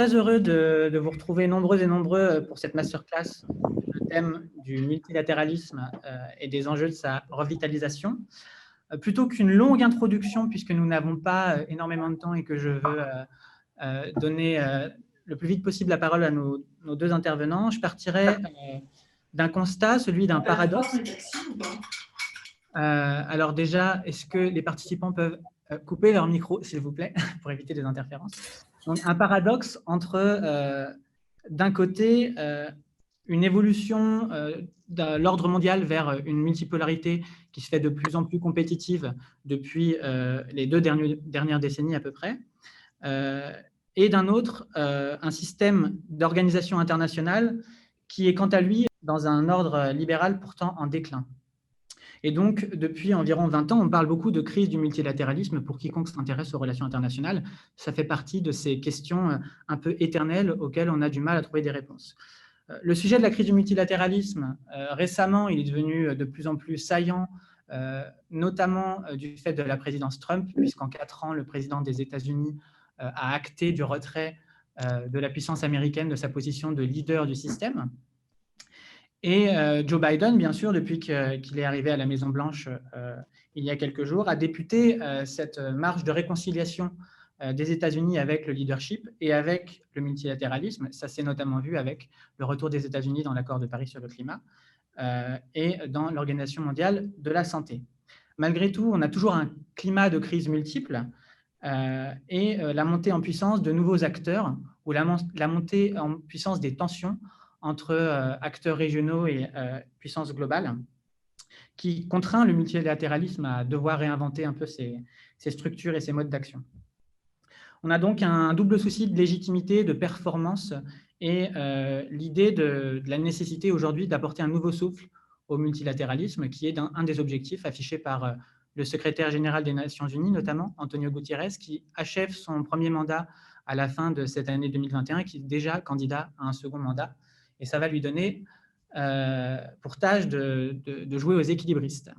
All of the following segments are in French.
très heureux de vous retrouver nombreux et nombreux pour cette masterclass sur le thème du multilatéralisme et des enjeux de sa revitalisation. Plutôt qu'une longue introduction, puisque nous n'avons pas énormément de temps et que je veux donner le plus vite possible la parole à nos deux intervenants, je partirai d'un constat, celui d'un paradoxe. Alors déjà, est-ce que les participants peuvent couper leur micro, s'il vous plaît, pour éviter des interférences? Donc, un paradoxe entre, d'un côté, une évolution de l'ordre mondial vers une multipolarité qui se fait de plus en plus compétitive depuis les deux dernières décennies à peu près, et d'un autre, un système d'organisation internationale qui est quant à lui dans un ordre libéral pourtant en déclin. Et donc, depuis environ 20 ans, on parle beaucoup de crise du multilatéralisme pour quiconque s'intéresse aux relations internationales. Ça fait partie de ces questions un peu éternelles auxquelles on a du mal à trouver des réponses. Le sujet de la crise du multilatéralisme, récemment, il est devenu de plus en plus saillant, notamment du fait de la présidence Trump, puisqu'en 4 ans, le président des États-Unis a acté du retrait de la puissance américaine de sa position de leader du système. Et Joe Biden, bien sûr, depuis qu'il est arrivé à la Maison-Blanche il y a quelques jours, a débuté cette marche de réconciliation des États-Unis avec le leadership et avec le multilatéralisme. Ça s'est notamment vu avec le retour des États-Unis dans l'accord de Paris sur le climat et dans l'Organisation mondiale de la santé. Malgré tout, on a toujours un climat de crise multiple et la montée en puissance de nouveaux acteurs ou la montée en puissance des tensions entre acteurs régionaux et puissances globales, qui contraint le multilatéralisme à devoir réinventer un peu ses structures et ses modes d'action. On a donc un double souci de légitimité, de performance, et l'idée de la nécessité aujourd'hui d'apporter un nouveau souffle au multilatéralisme, qui est un des objectifs affichés par le secrétaire général des Nations Unies, notamment Antonio Guterres, qui achève son premier mandat à la fin de cette année 2021 et qui est déjà candidat à un second mandat. Et ça va lui donner pour tâche de jouer aux équilibristes.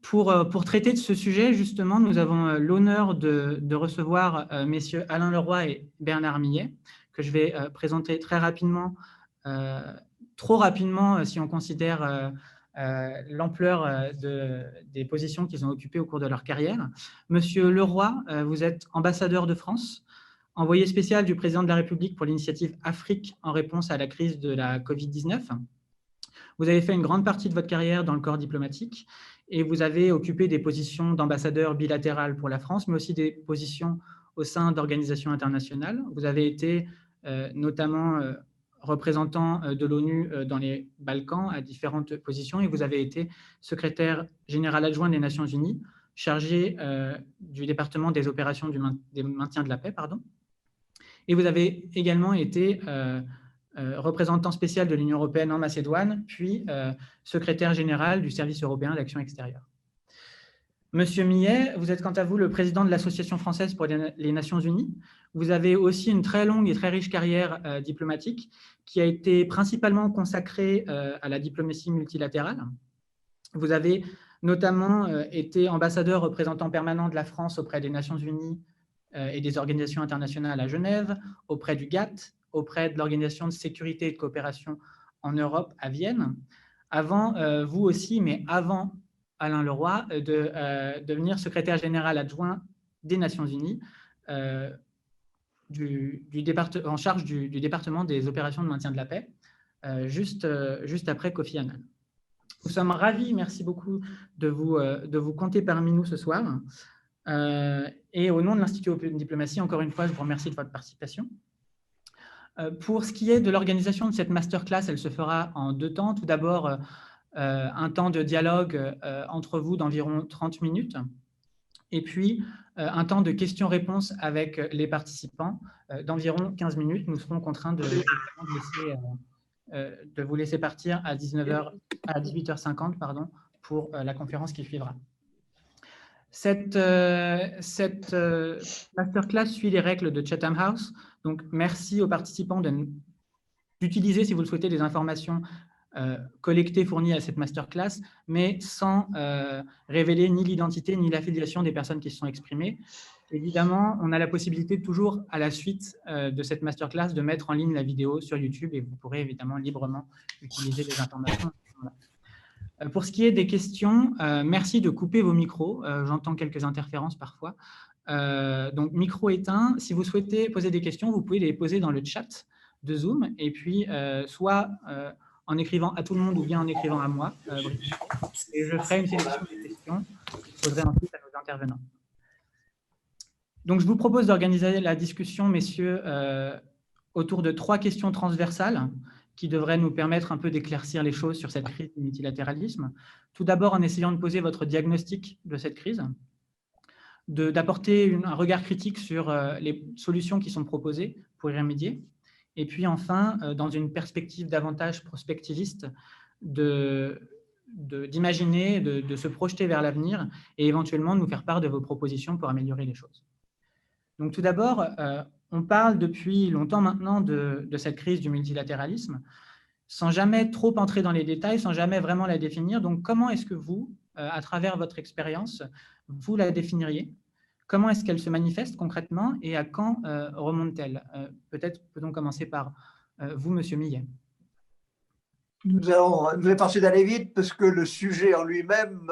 Pour traiter de ce sujet, justement, nous avons l'honneur de recevoir messieurs Alain Leroy et Bernard Millet, que je vais présenter très rapidement, trop rapidement si on considère l'ampleur des positions qu'ils ont occupées au cours de leur carrière. Monsieur Leroy, vous êtes ambassadeur de France, envoyé spécial du président de la République pour l'initiative Afrique en réponse à la crise de la Covid-19. Vous avez fait une grande partie de votre carrière dans le corps diplomatique et vous avez occupé des positions d'ambassadeur bilatéral pour la France, mais aussi des positions au sein d'organisations internationales. Vous avez été notamment représentant de l'ONU dans les Balkans à différentes positions et vous avez été secrétaire général adjoint des Nations Unies, chargé du département des opérations des maintien de la paix, pardon. Et vous avez également été représentant spécial de l'Union européenne en Macédoine, puis secrétaire général du Service européen d'action extérieure. Monsieur Millet, vous êtes quant à vous le président de l'Association française pour les Nations Unies. Vous avez aussi une très longue et très riche carrière diplomatique qui a été principalement consacrée à la diplomatie multilatérale. Vous avez notamment été ambassadeur représentant permanent de la France auprès des Nations Unies et des organisations internationales à Genève, auprès du GATT, auprès de l'Organisation de sécurité et de coopération en Europe à Vienne, avant vous aussi, mais avant Alain Leroy, de devenir secrétaire général adjoint des Nations Unies, en charge du département des opérations de maintien de la paix, juste après Kofi Annan. Nous sommes ravis, merci beaucoup de vous compter parmi nous ce soir. Et au nom de l'Institut européen de diplomatie, encore une fois, je vous remercie de votre participation. Pour ce qui est de l'organisation de cette masterclass, elle se fera en 2 temps. Tout d'abord, un temps de dialogue entre vous d'environ 30 minutes, et puis un temps de questions-réponses avec les participants d'environ 15 minutes. Nous serons contraints de vous laisser partir à 18h50 pardon, pour la conférence qui suivra. Cette masterclass suit les règles de Chatham House. Donc, merci aux participants d'utiliser, si vous le souhaitez, des informations collectées, fournies à cette masterclass, mais sans révéler ni l'identité ni l'affiliation des personnes qui se sont exprimées. Évidemment, on a la possibilité toujours, à la suite de cette masterclass, de mettre en ligne la vidéo sur YouTube et vous pourrez évidemment librement utiliser les informations. Pour ce qui est des questions, merci de couper vos micros. J'entends quelques interférences parfois. Donc, micro éteint. Si vous souhaitez poser des questions, vous pouvez les poser dans le chat de Zoom et puis soit en écrivant à tout le monde ou bien en écrivant à moi. Et je ferai une sélection des questions que je poserai ensuite à nos intervenants. Donc, je vous propose d'organiser la discussion, messieurs, autour de 3 questions transversales qui devraient nous permettre un peu d'éclaircir les choses sur cette crise du multilatéralisme. Tout d'abord, en essayant de poser votre diagnostic de cette crise, d'apporter un regard critique sur les solutions qui sont proposées pour y remédier, et puis enfin, dans une perspective davantage prospectiviste, d'imaginer, de se projeter vers l'avenir et éventuellement de nous faire part de vos propositions pour améliorer les choses. Donc tout d'abord, on parle depuis longtemps maintenant de cette crise du multilatéralisme, sans jamais trop entrer dans les détails, sans jamais vraiment la définir. Donc comment est-ce que vous, à travers votre expérience, vous la définiriez? Comment est-ce qu'elle se manifeste concrètement et à quand remonte-t-elle? Peut-être peut-on commencer par vous, Monsieur Millet. Nous allons passer d'aller vite parce que le sujet en lui-même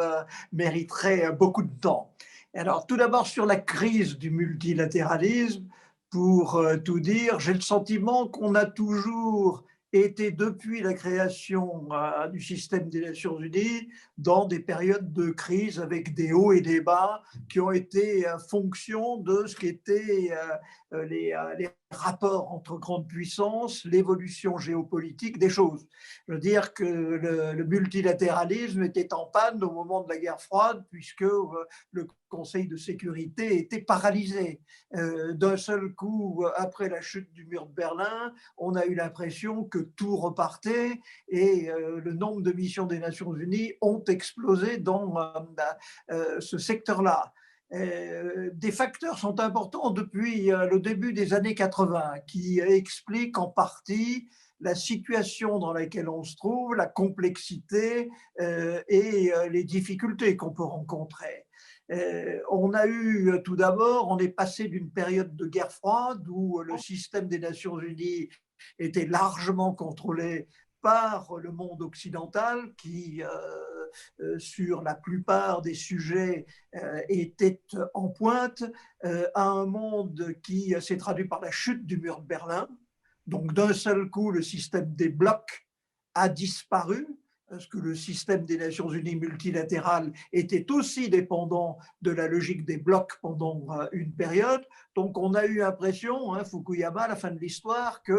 mériterait beaucoup de temps. Alors, tout d'abord, sur la crise du multilatéralisme, pour tout dire, j'ai le sentiment qu'on a toujours été, depuis la création du système des Nations Unies, dans des périodes de crise avec des hauts et des bas qui ont été fonction de ce qu'étaient les rapports entre grandes puissances, l'évolution géopolitique des choses. Je veux dire que le multilatéralisme était en panne au moment de la guerre froide, puisque le Conseil de sécurité était paralysé. D'un seul coup, après la chute du mur de Berlin, on a eu l'impression que tout repartait et le nombre de missions des Nations Unies ont explosé dans ce secteur-là. Des facteurs sont importants depuis le début des années 80 qui expliquent en partie la situation dans laquelle on se trouve, la complexité et les difficultés qu'on peut rencontrer. On a eu tout d'abord, on est passé d'une période de guerre froide où le système des Nations Unies était largement contrôlé par le monde occidental qui, sur la plupart des sujets, était en pointe, à un monde qui s'est traduit par la chute du mur de Berlin. Donc d'un seul coup, le système des blocs a disparu, parce que le système des Nations Unies multilatéral était aussi dépendant de la logique des blocs pendant une période. Donc on a eu l'impression, Fukuyama, à la fin de l'histoire, que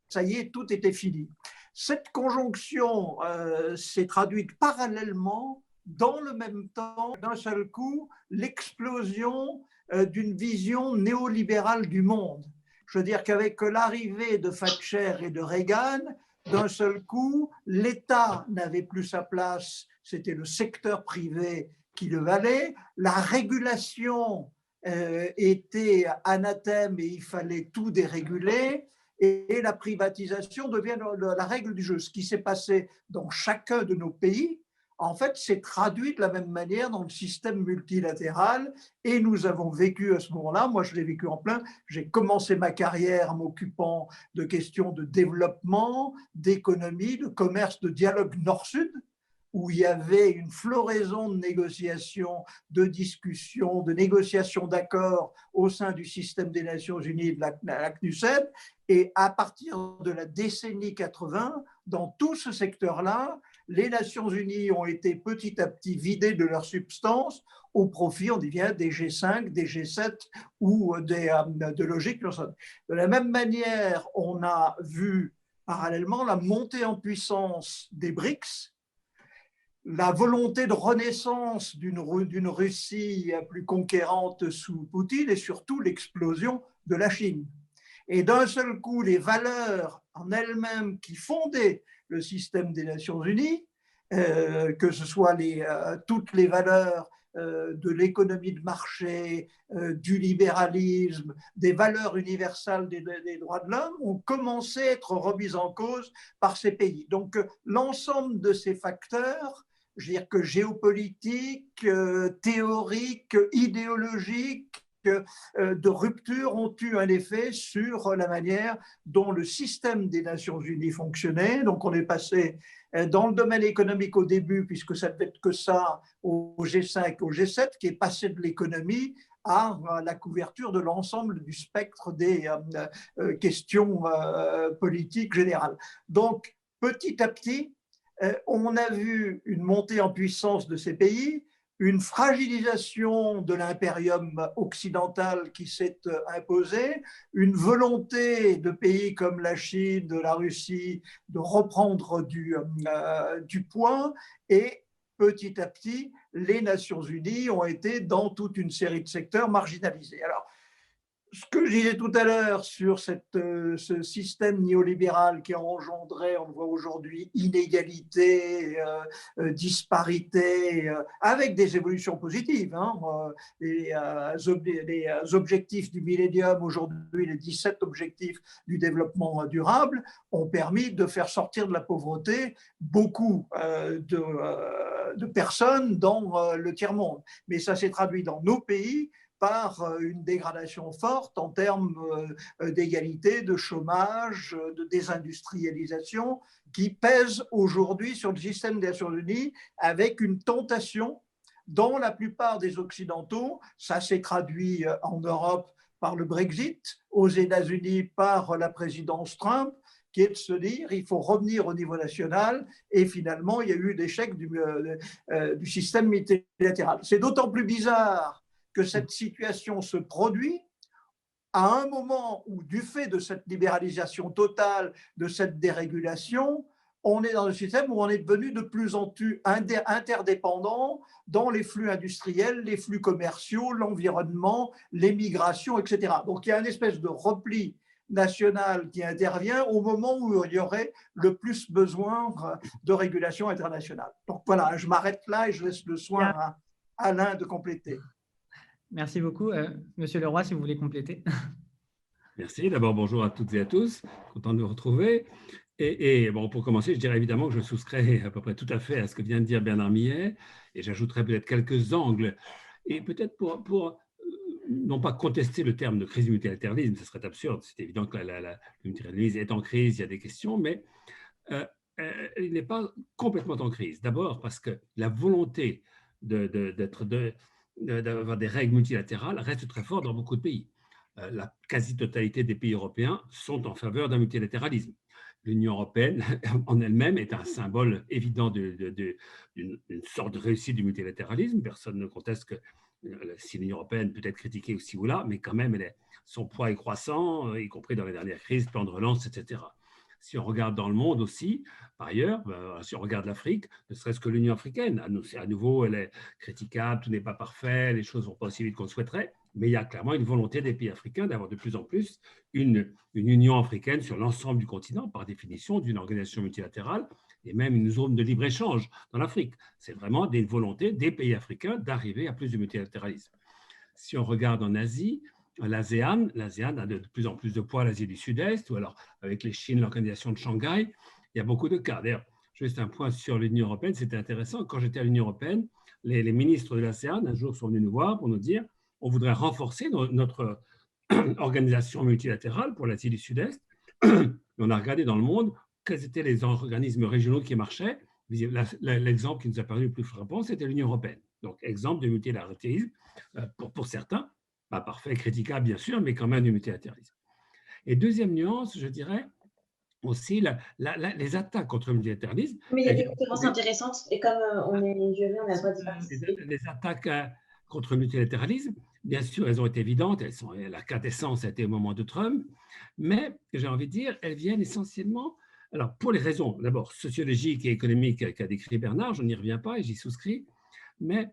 ça y est, tout était fini. Cette conjonction s'est traduite parallèlement, dans le même temps, d'un seul coup, l'explosion d'une vision néolibérale du monde. Je veux dire qu'avec l'arrivée de Thatcher et de Reagan, d'un seul coup, l'État n'avait plus sa place, c'était le secteur privé qui le valait, la régulation était anathème et il fallait tout déréguler, et la privatisation devient la règle du jeu. Ce qui s'est passé dans chacun de nos pays, en fait, s'est traduit de la même manière dans le système multilatéral et nous avons vécu à ce moment-là, moi je l'ai vécu en plein, j'ai commencé ma carrière en m'occupant de questions de développement, d'économie, de commerce, de dialogue nord-sud, où il y avait une floraison de négociations, de discussions, de négociations d'accords au sein du système des Nations Unies de la CNUSED. Et à partir de la décennie 80, dans tout ce secteur-là, les Nations Unies ont été petit à petit vidées de leur substance au profit, on dit bien, des G5, des G7 ou de logiques. De la même manière, on a vu parallèlement la montée en puissance des BRICS, la volonté de renaissance d'une Russie plus conquérante sous Poutine et surtout l'explosion de la Chine. Et d'un seul coup, les valeurs en elles-mêmes qui fondaient le système des Nations Unies, que ce soit toutes les valeurs de l'économie de marché, du libéralisme, des valeurs universelles des droits de l'homme ont commencé à être remises en cause par ces pays. Donc l'ensemble de ces facteurs, je veux dire que géopolitiques, théoriques, idéologiques, de rupture ont eu un effet sur la manière dont le système des Nations Unies fonctionnait. Donc on est passé dans le domaine économique au début, puisque ça ne devait être que ça, au G5, au G7, qui est passé de l'économie à la couverture de l'ensemble du spectre des questions politiques générales. Donc, petit à petit, on a vu une montée en puissance de ces pays, une fragilisation de l'impérium occidental qui s'est imposée, une volonté de pays comme la Chine, de la Russie, de reprendre du poids, et petit à petit, les Nations Unies ont été dans toute une série de secteurs marginalisés. Alors, ce que je disais tout à l'heure sur ce système néolibéral qui a engendré, on le voit aujourd'hui, inégalité, disparité, avec des évolutions positives. Les objectifs du millénium, aujourd'hui les 17 objectifs du développement durable, ont permis de faire sortir de la pauvreté beaucoup de personnes dans le tiers-monde. Mais ça s'est traduit dans nos pays par une dégradation forte en termes d'égalité, de chômage, de désindustrialisation, qui pèse aujourd'hui sur le système des Nations Unies, avec une tentation dans la plupart des Occidentaux. Ça s'est traduit en Europe par le Brexit, aux États-Unis par la présidence Trump, qui est de se dire il faut revenir au niveau national, et finalement il y a eu l'échec du système multilatéral. C'est d'autant plus bizarre que cette situation se produit à un moment où, du fait de cette libéralisation totale, de cette dérégulation, on est dans un système où on est devenu de plus en plus interdépendant dans les flux industriels, les flux commerciaux, l'environnement, les migrations, etc. Donc il y a une espèce de repli national qui intervient au moment où il y aurait le plus besoin de régulation internationale. Donc voilà, je m'arrête là et je laisse le soin à Alain de compléter. Merci beaucoup. Monsieur Leroy, si vous voulez compléter. Merci. D'abord, bonjour à toutes et à tous. Content de vous retrouver. Et bon, pour commencer, je dirais évidemment que je souscris à peu près tout à fait à ce que vient de dire Bernard Millet, et j'ajouterai peut-être quelques angles. Et peut-être pour non pas contester le terme de crise du multilatéralisme, ce serait absurde. C'est évident que le multilatéralisme est en crise, il y a des questions, mais il n'est pas complètement en crise. D'abord parce que la volonté d'avoir des règles multilatérales reste très forte dans beaucoup de pays. La quasi-totalité des pays européens sont en faveur d'un multilatéralisme. L'Union européenne en elle-même est un symbole évident d'une sorte de réussite du multilatéralisme. Personne ne conteste que si l'Union européenne peut être critiquée aussi ou là, mais quand même son poids est croissant, y compris dans les dernières crises, plan de relance, etc. Si on regarde dans le monde aussi, par ailleurs, si on regarde l'Afrique, ne serait-ce que l'Union africaine, à nouveau, elle est critiquable, tout n'est pas parfait, les choses ne vont pas aussi vite qu'on le souhaiterait, mais il y a clairement une volonté des pays africains d'avoir de plus en plus une Union africaine sur l'ensemble du continent, par définition, d'une organisation multilatérale, et même une zone de libre-échange dans l'Afrique. C'est vraiment des volontés des pays africains d'arriver à plus de multilatéralisme. Si on regarde en Asie, l'ASEAN a de plus en plus de poids, l'Asie du Sud-Est, ou alors avec les Chines, l'organisation de Shanghai, il y a beaucoup de cas. D'ailleurs, juste un point sur l'Union européenne, c'était intéressant. Quand j'étais à l'Union européenne, les ministres de l'ASEAN, un jour, sont venus nous voir pour nous dire on voudrait renforcer notre organisation multilatérale pour l'Asie du Sud-Est. On a regardé dans le monde quels étaient les organismes régionaux qui marchaient. L'exemple qui nous a paru le plus frappant, c'était l'Union européenne. Donc, exemple de multilatéralisme pour certains, pas parfait, critiquable bien sûr, mais quand même du multilatéralisme. Et deuxième nuance, je dirais aussi les attaques contre le multilatéralisme. Mais il y a des conférences intéressantes, et comme on est vieux, on a le droit d'y participer. Les attaques contre le multilatéralisme, bien sûr, elles ont été évidentes, la quintessence a été au moment de Trump, mais j'ai envie de dire, elles viennent essentiellement, alors pour les raisons d'abord sociologiques et économiques qu'a décrit Bernard, je n'y reviens pas et j'y souscris, mais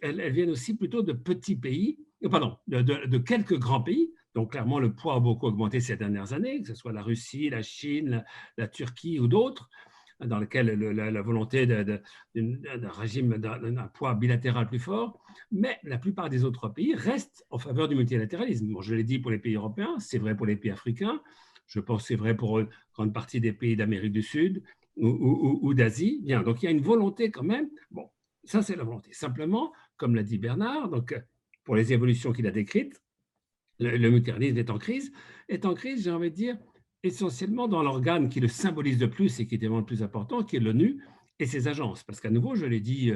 elles viennent aussi plutôt de petits pays, pardon, de quelques grands pays. Donc clairement, le poids a beaucoup augmenté ces dernières années, que ce soit la Russie, la Chine, la Turquie ou d'autres. dans lequel la volonté d'un régime, d'un poids bilatéral plus fort, mais la plupart des autres pays restent en faveur du multilatéralisme. Bon, je l'ai dit pour les pays européens, c'est vrai pour les pays africains, je pense que c'est vrai pour une grande partie des pays d'Amérique du Sud ou d'Asie. Bien, donc il y a une volonté quand même. Bon, ça c'est la volonté. Simplement, comme l'a dit Bernard, donc pour les évolutions qu'il a décrites, le multilatéralisme est en crise, j'ai envie de dire, essentiellement dans l'organe qui le symbolise le plus et qui est vraiment le plus important, qui est l'ONU et ses agences. Parce qu'à nouveau, je l'ai dit,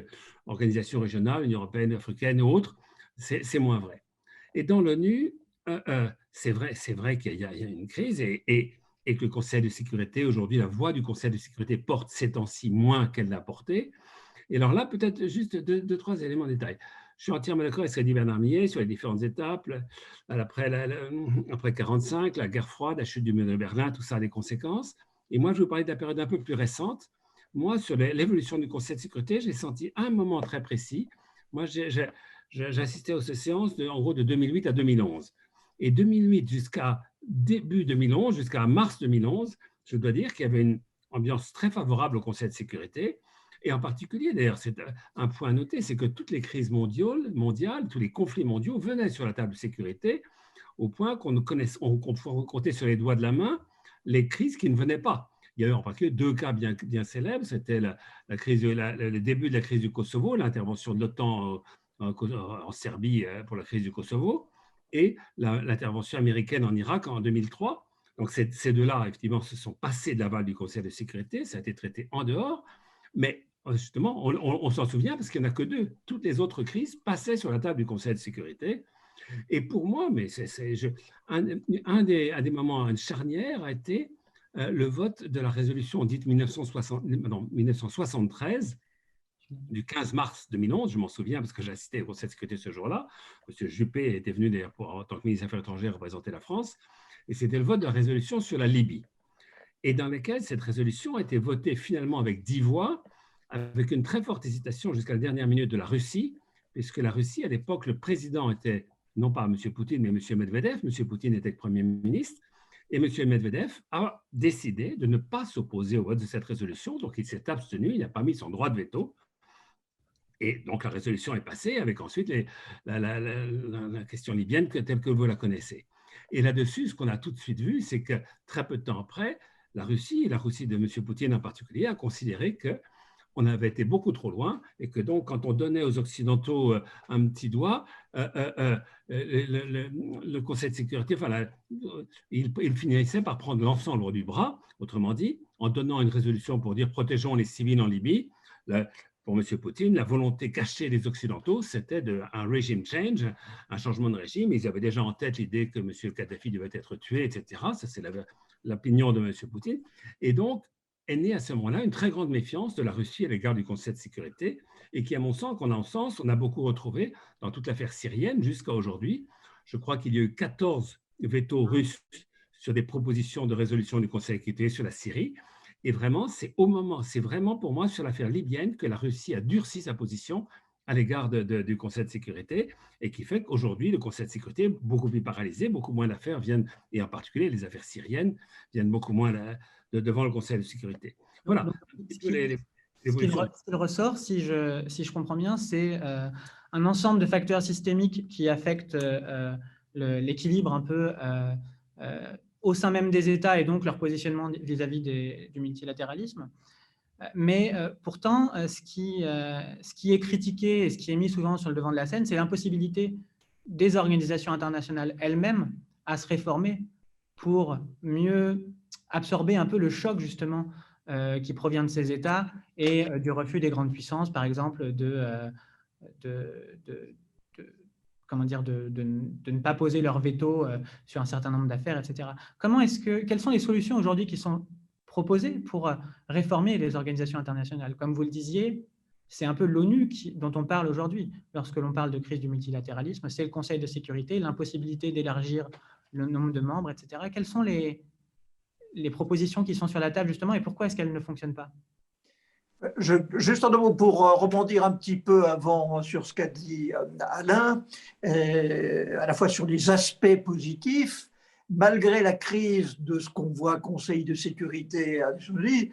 organisations régionales, Union européenne, africaine ou autres, c'est moins vrai. Et dans l'ONU, c'est vrai qu'il y a une crise et que le Conseil de sécurité, aujourd'hui, la voix du Conseil de sécurité porte ces temps-ci moins qu'elle l'a porté. Et alors là, peut-être juste deux, trois éléments de détail. Je suis entièrement d'accord avec ce qu'a dit Bernard Millet sur les différentes étapes. Après 1945, la guerre froide, la chute du mur de Berlin, tout ça a des conséquences. Et moi, je vais vous parler de la période un peu plus récente. Moi, sur l'évolution du Conseil de sécurité, j'ai senti un moment très précis. Moi, j'ai assisté aux séances en gros de 2008 à 2011. Et 2008 jusqu'à début 2011, jusqu'à mars 2011, je dois dire qu'il y avait une ambiance très favorable au Conseil de sécurité. Et en particulier, d'ailleurs, c'est un point à noter, c'est que toutes les crises mondiales, tous les conflits mondiaux venaient sur la table de sécurité au point qu'on pouvait compter sur les doigts de la main les crises qui ne venaient pas. Il y a eu en particulier deux cas bien célèbres. C'était le début de la crise du Kosovo, l'intervention de l'OTAN en Serbie pour la crise du Kosovo, et l'intervention américaine en Irak en 2003. Donc ces deux-là, effectivement, se sont passés de l'aval du Conseil de sécurité. Ça a été traité en dehors. Mais justement, on s'en souvient parce qu'il n'y en a que deux. Toutes les autres crises passaient sur la table du Conseil de sécurité. Et pour moi, mais un des moments charnières a été le vote de la résolution dite 1973 du 15 mars 2011. Je m'en souviens parce que j'ai assisté au Conseil de sécurité ce jour-là. M. Juppé était venu d'ailleurs en tant que ministre des Affaires étrangères représenter la France. Et c'était le vote de la résolution sur la Libye. Et dans lesquelles cette résolution a été votée finalement avec 10 voix, avec une très forte hésitation jusqu'à la dernière minute de la Russie, puisque la Russie, à l'époque, le président était non pas M. Poutine, mais M. Medvedev. M. Poutine était le Premier ministre, et M. Medvedev a décidé de ne pas s'opposer au vote de cette résolution, donc il s'est abstenu, il n'a pas mis son droit de veto. Et donc la résolution est passée, avec ensuite la question libyenne telle que vous la connaissez. Et là-dessus, ce qu'on a tout de suite vu, c'est que très peu de temps après, la Russie de M. Poutine en particulier, a considéré qu'on avait été beaucoup trop loin et que donc, quand on donnait aux Occidentaux un petit doigt, le Conseil de sécurité, il finissait par prendre l'ensemble du bras, autrement dit, en donnant une résolution pour dire « protégeons les civils en Libye ». Pour M. Poutine, la volonté cachée des Occidentaux, c'était un regime change, un changement de régime. Ils avaient déjà en tête l'idée que M. Kadhafi devait être tué, etc. Ça, c'est l'opinion de M. Poutine. Et donc, est née à ce moment-là une très grande méfiance de la Russie à l'égard du Conseil de sécurité et qui, à mon sens, on a beaucoup retrouvé dans toute l'affaire syrienne jusqu'à aujourd'hui. Je crois qu'il y a eu 14 vétos russes sur des propositions de résolution du Conseil de sécurité sur la Syrie. Et vraiment, c'est vraiment pour moi sur l'affaire libyenne que la Russie a durci sa position à l'égard du Conseil de sécurité et qui fait qu'aujourd'hui, le Conseil de sécurité est beaucoup plus paralysé, beaucoup moins d'affaires viennent, et en particulier les affaires syriennes, viennent beaucoup moins devant le Conseil de sécurité. Voilà. Donc, ce qu'il ressort, si je comprends bien, c'est un ensemble de facteurs systémiques qui affectent l'équilibre un peu au sein même des États et donc leur positionnement vis-à-vis du multilatéralisme. Mais pourtant, ce qui est critiqué et ce qui est mis souvent sur le devant de la scène, c'est l'impossibilité des organisations internationales elles-mêmes à se réformer pour mieux absorber un peu le choc justement qui provient de ces États et du refus des grandes puissances, par exemple, de ne pas poser leur veto sur un certain nombre d'affaires, etc. Quelles sont les solutions aujourd'hui qui sont proposées pour réformer les organisations internationales? Comme vous le disiez, c'est un peu l'ONU dont on parle aujourd'hui lorsque l'on parle de crise du multilatéralisme, c'est le Conseil de sécurité, l'impossibilité d'élargir le nombre de membres, etc. Quelles sont les propositions qui sont sur la table justement et pourquoi est-ce qu'elles ne fonctionnent pas? Juste un mot pour rebondir un petit peu avant sur ce qu'a dit Alain, à la fois sur les aspects positifs, malgré la crise de ce qu'on voit Conseil de sécurité à Nations Unies,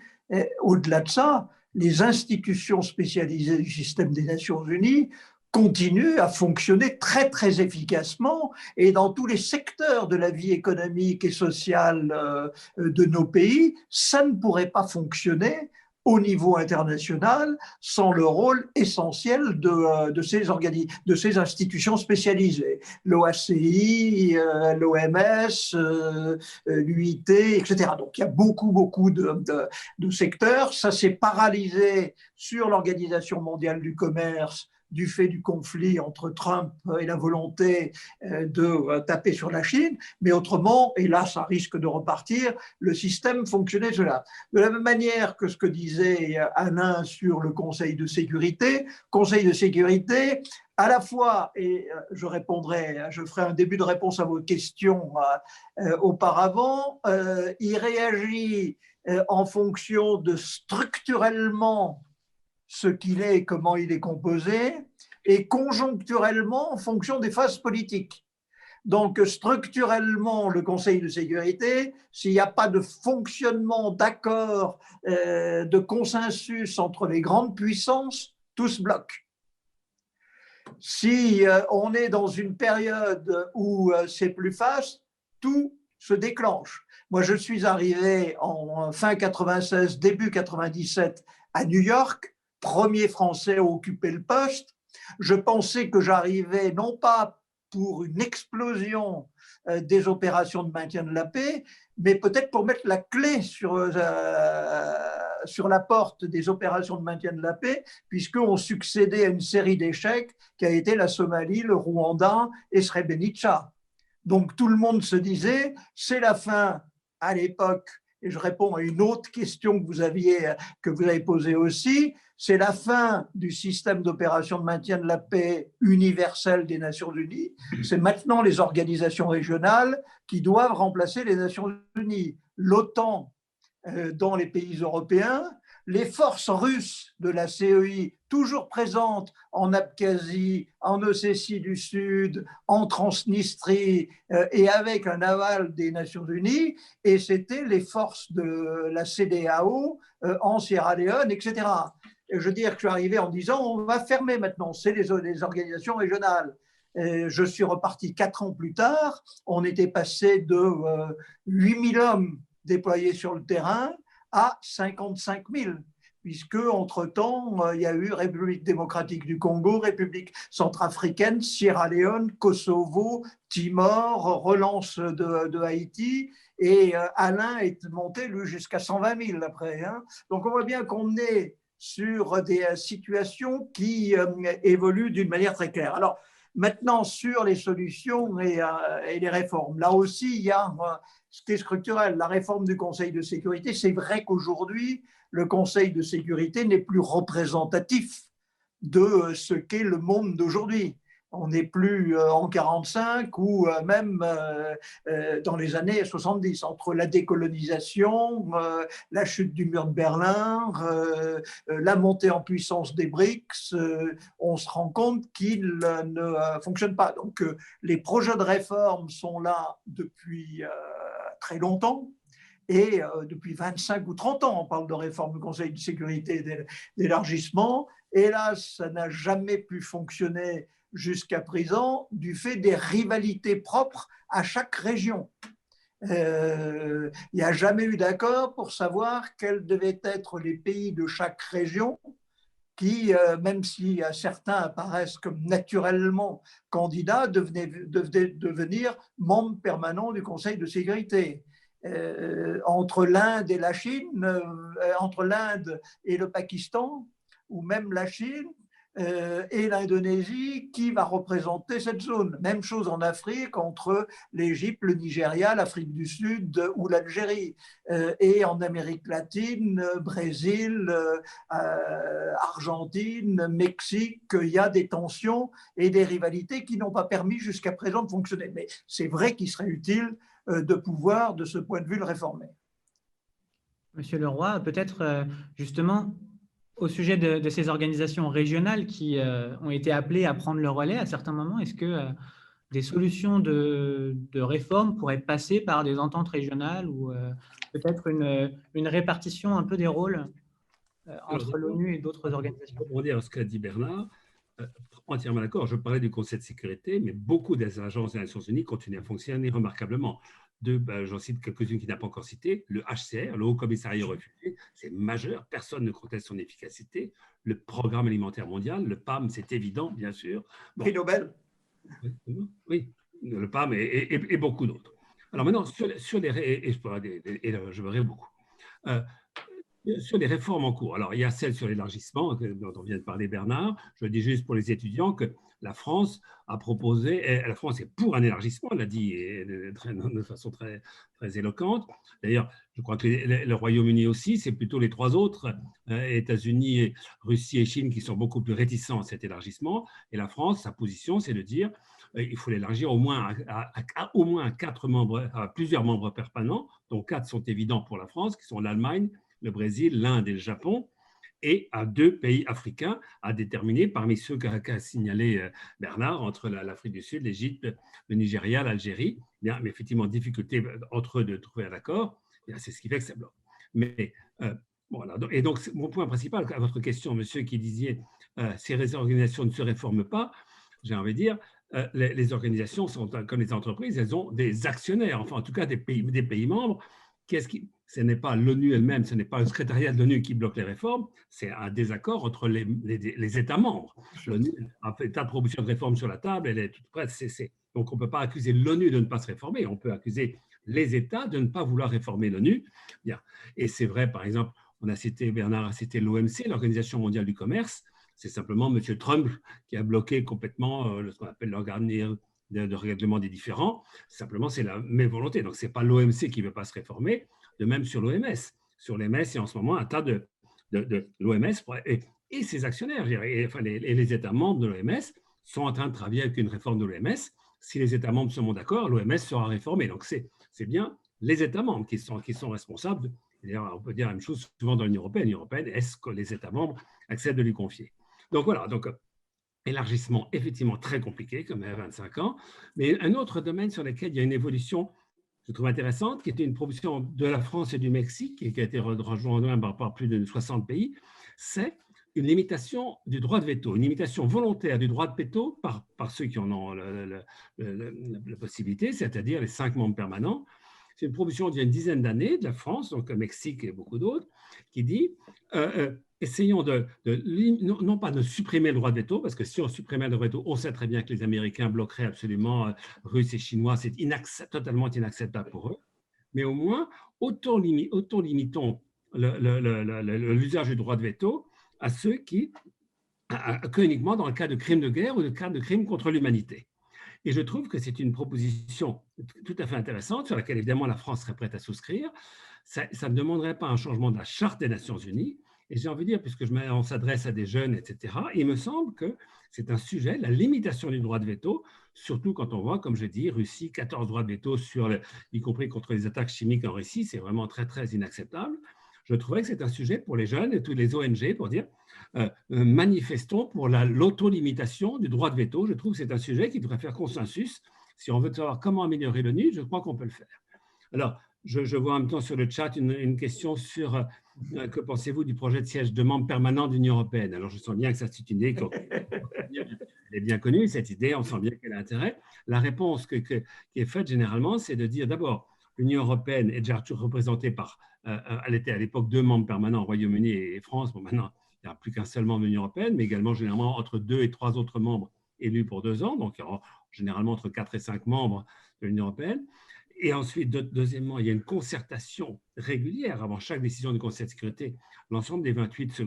au-delà de ça, les institutions spécialisées du système des Nations Unies continuent à fonctionner très, très efficacement et dans tous les secteurs de la vie économique et sociale de nos pays, ça ne pourrait pas fonctionner au niveau international sans le rôle essentiel de ces institutions spécialisées. L'OACI, l'OMS, l'UIT, etc. Donc il y a beaucoup de secteurs. Ça s'est paralysé sur l'Organisation mondiale du commerce du fait du conflit entre Trump et la volonté de taper sur la Chine, mais autrement, et là ça risque de repartir, le système fonctionnait cela. De la même manière que ce que disait Alain sur le Conseil de sécurité, à la fois, et je ferai un début de réponse à vos questions auparavant, il réagit en fonction de structurellement ce qu'il est et comment il est composé, et conjoncturellement en fonction des phases politiques. Donc, structurellement, le Conseil de sécurité, s'il n'y a pas de fonctionnement, d'accord, de consensus entre les grandes puissances, tout se bloque. Si on est dans une période où c'est plus fast, tout se déclenche. Moi, je suis arrivé en fin 96, début 97 à New York, premier Français à occuper le poste. Je pensais que j'arrivais non pas pour une explosion des opérations de maintien de la paix, mais peut-être pour mettre la clé sur la porte des opérations de maintien de la paix, puisqu'on succédait à une série d'échecs qui a été la Somalie, le Rwanda et Srebrenica. Donc tout le monde se disait, c'est la fin à l'époque, et je réponds à une autre question que vous avez posée aussi, c'est la fin du système d'opération de maintien de la paix universel des Nations Unies. C'est maintenant les organisations régionales qui doivent remplacer les Nations Unies. L'OTAN dans les pays européens, les forces russes de la CEI, toujours présentes en Abkhazie, en Ossétie du Sud, en Transnistrie, et avec un aval des Nations Unies, et c'était les forces de la CEDEAO en Sierra Leone, etc. Et je veux dire que je suis arrivé en disant on va fermer maintenant, c'est les organisations régionales. Et je suis reparti 4 ans plus tard, on était passé de 8000 hommes déployés sur le terrain à 55 000, puisque entre-temps, il y a eu République démocratique du Congo, République centrafricaine, Sierra Leone, Kosovo, Timor, relance de Haïti, et Alain est monté, lui, jusqu'à 120 000 après. Hein. Donc on voit bien qu'on est sur des situations qui évoluent d'une manière très claire. Alors, maintenant, sur les solutions et les réformes, là aussi, il y a ce qui est structurel. La réforme du Conseil de sécurité, c'est vrai qu'aujourd'hui, le Conseil de sécurité n'est plus représentatif de ce qu'est le monde d'aujourd'hui. On n'est plus en 45 ou même dans les années 70, entre la décolonisation, la chute du mur de Berlin, la montée en puissance des BRICS, on se rend compte qu'il ne fonctionne pas. Donc les projets de réforme sont là depuis très longtemps. Et depuis 25 ou 30 ans, on parle de réforme du Conseil de sécurité et d'élargissement. Hélas, ça n'a jamais pu fonctionner jusqu'à présent du fait des rivalités propres à chaque région. Il n'y a jamais eu d'accord pour savoir quels devaient être les pays de chaque région qui, même si certains apparaissent comme naturellement candidats, devaient devenir membres permanents du Conseil de sécurité. Entre l'Inde et la Chine, entre l'Inde et le Pakistan, ou même la Chine et l'Indonésie, qui va représenter cette zone. Même chose en Afrique, entre l'Égypte, le Nigeria, l'Afrique du Sud ou l'Algérie. Et en Amérique latine, Brésil, Argentine, Mexique, il y a des tensions et des rivalités qui n'ont pas permis jusqu'à présent de fonctionner. Mais c'est vrai qu'il serait utile de pouvoir, de ce point de vue, le réformer. Monsieur Leroy, peut-être justement au sujet de ces organisations régionales qui ont été appelées à prendre le relais à certains moments, est-ce que des solutions de réforme pourraient passer par des ententes régionales ou peut-être une répartition un peu des rôles entre l'ONU et d'autres organisations. Pour rebondir à ce qu'a dit Bernard, entièrement d'accord, je parlais du Conseil de sécurité, mais beaucoup des agences des Nations Unies continuent à fonctionner remarquablement. J'en cite quelques-unes qui n'a pas encore cité, le HCR, le Haut Commissariat aux réfugiés, c'est majeur, personne ne conteste son efficacité. Le Programme alimentaire mondial, le PAM, c'est évident, bien sûr. Bon. Prix Nobel. Oui, le PAM et beaucoup d'autres. Alors maintenant, sur les... je verrai beaucoup. Sur les réformes en cours, alors il y a celle sur l'élargissement dont on vient de parler Bernard. Je dis juste pour les étudiants que la France a proposé, la France est pour un élargissement, elle l'a dit de façon très, très éloquente. D'ailleurs, je crois que le Royaume-Uni aussi, c'est plutôt les trois autres, États-Unis, Russie et Chine, qui sont beaucoup plus réticents à cet élargissement. Et la France, sa position, c'est de dire il faut l'élargir au moins à 4 membres, à plusieurs membres permanents, dont 4 sont évidents pour la France, qui sont l'Allemagne, le Brésil, l'Inde et le Japon, et à 2 pays africains à déterminer parmi ceux qu'a signalé Bernard, entre l'Afrique du Sud, l'Égypte, le Nigeria, l'Algérie. Mais effectivement, difficulté entre eux de trouver un accord, c'est ce qui fait que ça bloque. Mais voilà. Et donc, mon point principal à votre question, monsieur, qui disiez ces organisations ne se réforment pas, j'ai envie de dire, les organisations sont comme les entreprises, elles ont des actionnaires, enfin en tout cas des pays membres. Ce n'est pas l'ONU elle-même, ce n'est pas le secrétariat de l'ONU qui bloque les réformes, c'est un désaccord entre les États membres. L'ONU a fait un tas de propositions de réforme sur la table, elle est toute prête. Donc on ne peut pas accuser l'ONU de ne pas se réformer, on peut accuser les États de ne pas vouloir réformer l'ONU. Et c'est vrai, par exemple, Bernard a cité l'OMC, l'Organisation mondiale du commerce, c'est simplement M. Trump qui a bloqué complètement ce qu'on appelle l'organe de règlement des différends. Simplement, c'est la même volonté. Donc, ce n'est pas l'OMC qui ne veut pas se réformer, de même sur l'OMS. Sur l'OMS, il y a en ce moment un tas de l'OMS et ses actionnaires, les États membres de l'OMS sont en train de travailler avec une réforme de l'OMS. Si les États membres sont d'accord, l'OMS sera réformée. Donc, c'est bien les États membres qui sont responsables. D'ailleurs, on peut dire la même chose souvent dans l'Union européenne. Est-ce que les États membres acceptent de lui confier? Donc, voilà. Donc, élargissement effectivement très compliqué, comme il y a 25 ans, mais un autre domaine sur lequel il y a une évolution, je trouve intéressante, qui était une proposition de la France et du Mexique, et qui a été rejointe par plus de 60 pays, c'est une limitation du droit de veto, une limitation volontaire du droit de veto par ceux qui en ont la possibilité, c'est-à-dire les 5 membres permanents. C'est une proposition d'il y a une dizaine d'années de la France, donc le Mexique et beaucoup d'autres, qui dit essayons non pas de supprimer le droit de veto, parce que si on supprimait le droit de veto, on sait très bien que les Américains bloqueraient absolument, Russes et Chinois, c'est totalement inacceptable pour eux, mais au moins, autant limitons l'usage du droit de veto à ceux uniquement dans le cas de crimes de guerre ou de cas de crimes contre l'humanité. Et je trouve que c'est une proposition tout à fait intéressante sur laquelle, évidemment, la France serait prête à souscrire. Ça ne demanderait pas un changement de la Charte des Nations Unies. Et j'ai envie de dire, puisque on s'adresse à des jeunes, etc., il me semble que c'est un sujet, la limitation du droit de veto, surtout quand on voit, comme je dis, Russie, 14 droits de veto, y compris contre les attaques chimiques en Russie, c'est vraiment très, très inacceptable. Je trouvais que c'est un sujet pour les jeunes et toutes les ONG pour dire manifestons pour l'auto-limitation du droit de veto. Je trouve que c'est un sujet qui devrait faire consensus. Si on veut savoir comment améliorer l'ONU, je crois qu'on peut le faire. Alors, je vois en même temps sur le chat une question sur que pensez-vous du projet de siège de membre permanent de l'Union européenne? Alors, je sens bien que ça, c'est une idée elle est bien connue, cette idée, on sent bien qu'elle a intérêt. La réponse qui est faite généralement, c'est de dire d'abord, l'Union européenne est déjà représentée par, elle était à l'époque 2 membres permanents, Royaume-Uni et France. Bon, maintenant, il n'y a plus qu'un seul membre de l'Union européenne, mais également généralement entre 2 et 3 autres membres élus pour 2 ans, donc généralement entre 4 et 5 membres de l'Union européenne. Et ensuite, deuxièmement, il y a une concertation régulière avant chaque décision du Conseil de sécurité. L'ensemble des 28,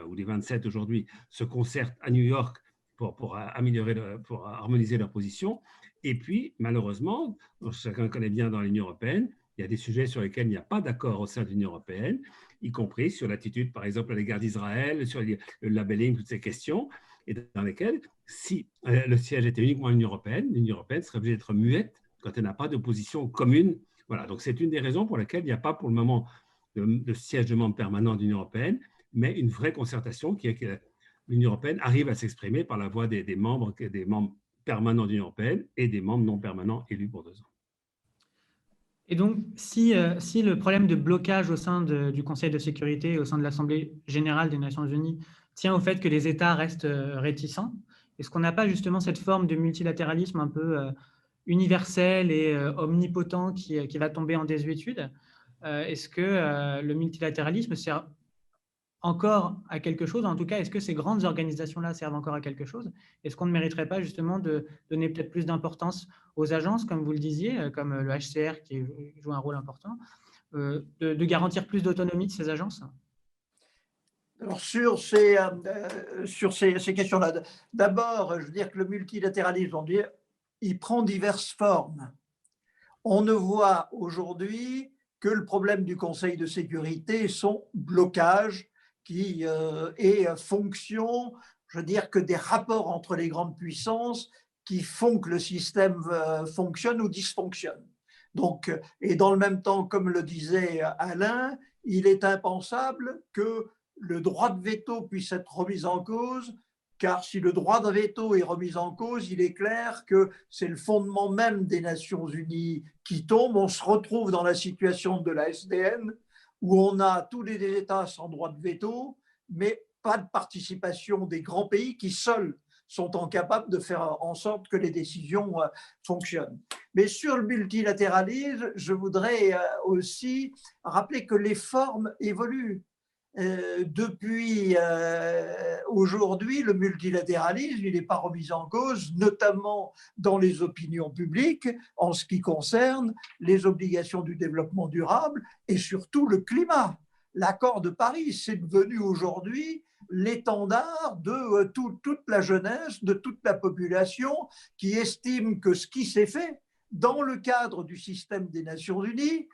ou des 27 aujourd'hui, se concertent à New York pour harmoniser leur position. Et puis, malheureusement, chacun connaît bien dans l'Union européenne, il y a des sujets sur lesquels il n'y a pas d'accord au sein de l'Union européenne, y compris sur l'attitude, par exemple, à l'égard d'Israël, sur le labeling, toutes ces questions, et dans lesquelles, si le siège était uniquement à l'Union européenne serait obligée d'être muette quand elle n'a pas de position commune. Voilà, donc c'est une des raisons pour lesquelles il n'y a pas pour le moment de siège de membre permanent de l'Union européenne, mais une vraie concertation qui est que l'Union européenne arrive à s'exprimer par la voix des membres permanents de l'Union européenne et des membres non permanents élus pour 2 ans. Et donc, si le problème de blocage au sein du Conseil de sécurité, au sein de l'Assemblée générale des Nations unies, tient au fait que les États restent réticents, est-ce qu'on n'a pas justement cette forme de multilatéralisme un peu universel et omnipotent qui va tomber en désuétude? Est-ce que le multilatéralisme sert encore à quelque chose? En tout cas, est-ce que ces grandes organisations-là servent encore à quelque chose? Est-ce qu'on ne mériterait pas justement de donner peut-être plus d'importance aux agences, comme vous le disiez, comme le HCR qui joue un rôle important, de garantir plus d'autonomie de ces agences? Alors sur ces questions-là, d'abord, je veux dire que le multilatéralisme, il prend diverses formes. On ne voit aujourd'hui que le problème du Conseil de sécurité, son blocage qui est fonction, je veux dire, que des rapports entre les grandes puissances qui font que le système fonctionne ou dysfonctionne. Donc, et dans le même temps, comme le disait Alain, il est impensable que le droit de veto puisse être remis en cause, car si le droit de veto est remis en cause, il est clair que c'est le fondement même des Nations unies qui tombe. On se retrouve dans la situation de la SDN, où on a tous les États sans droit de veto, mais pas de participation des grands pays qui seuls sont incapables de faire en sorte que les décisions fonctionnent. Mais sur le multilatéralisme, je voudrais aussi rappeler que les formes évoluent. Depuis aujourd'hui, le multilatéralisme, il n'est pas remis en cause, notamment dans les opinions publiques, en ce qui concerne les obligations du développement durable et surtout le climat. L'accord de Paris, c'est devenu aujourd'hui l'étendard de toute la jeunesse, de toute la population qui estime que ce qui s'est fait dans le cadre du système des Nations unies